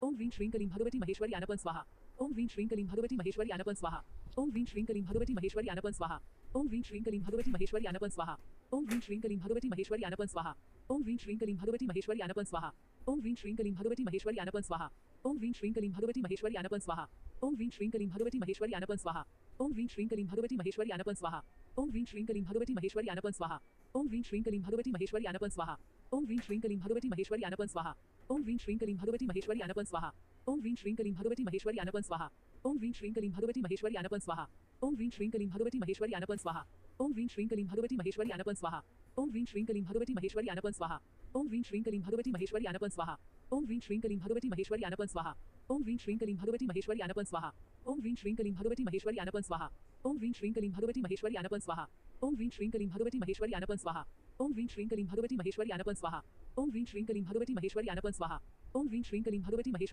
ओम ह्रीं श्रीं क्लीं भगवती महेश्वरी अनपन स्वाहा ओम ह्रीं श्रीं क्लीं भगवती महेश्वरी अनपन स्वाहा ओम ह्रीं श्रीं क्लीं भगवती महेश्वरी अनपन स्वाहा ओम ह्रीं श्रीं क्लीं भगवती महेश्वरी अनपन स्वाहा ओम ह्रीं श्रीं क्लीं भगवती महेश्वरी अनपन स्वाहा ओम ह्रीं श्रीं क्लीं भगवती महेश्वरी अनपन स्वाहा ओम ह्रीं श्रीं क्लीं भगवती महेश्वरी अनपन स्वाहा ओम ह्रीं श्रीं क्लीं भगवती महेश्वरी अनपन स्वाहा ओम ह्रीं श्रीं क्लीं भगवती महेश्वरी अनपन स्वाहा ओम ह्रीं श्रीं क्लीं भगवती महेश्वरी अनपन स्वाहा ओम ह्रीं श्रीं क्लीं भगवती महेश्वरी अनपन स्वाहा ओम ह्रीं श्रीं क्लीं भगवती महेश्वरी अनपन स्वाहा ओम ह्रीं श्रीं क्लीं भगवती महेश्वरी अनपन स्वाहा ओम ह्रीं श्रीं क्लीं भगवती महेश्वरी अनपन स्वाहा ओम ह्रीं श्रीं क्लीं भगवती महेश्वरी अनपन स्वाहा ओम ह्रीं श्रीं क्लीं भगवती महेश्वरी अनपन स्वाहा ओम ह्रीं श्रीं क्लीं भगवती महेश्वरी अनपन स्वाहा ओम ह्रीं श्रीं क्लीं भगवती महेश्वरी अनपन स्वाहा ओम ह्रीं श्रीं क्लीं भगवती महेश्वरी अनपन स्वाहा ओम ह्रीं श्रीं क्लीं भगवती महेश्वरी अनपन स्वाहा ओम ह्रीं श्रीं क्लीं भगवती महेश्वरी अनपन स्वाहा ओम ह्रीं श्रीं क्लीं भगवती महेश्वरी अनपन स्वाहा ओम ह्रीं श्रीं क्लीं भगवती महेश्वरी अनपन स्वाहा ओम ह्रीं श्रीं क्लीं भगवती महेश्वरी अनपन स्वाहा ओम ह्रीं श्रीं क्लीं भगवती महेश्वरी अनपन स्वाहा ओम ह्रीं श्रीं क्लीं भगवती महेश्वरी अनपन स्वाहा ओम ह्रीं श्रीं क्लीं भगवती महेश्वरी अनपन स्वाहा ओम ह्रीं श्रीं क्लीं भगवती महेश्वरी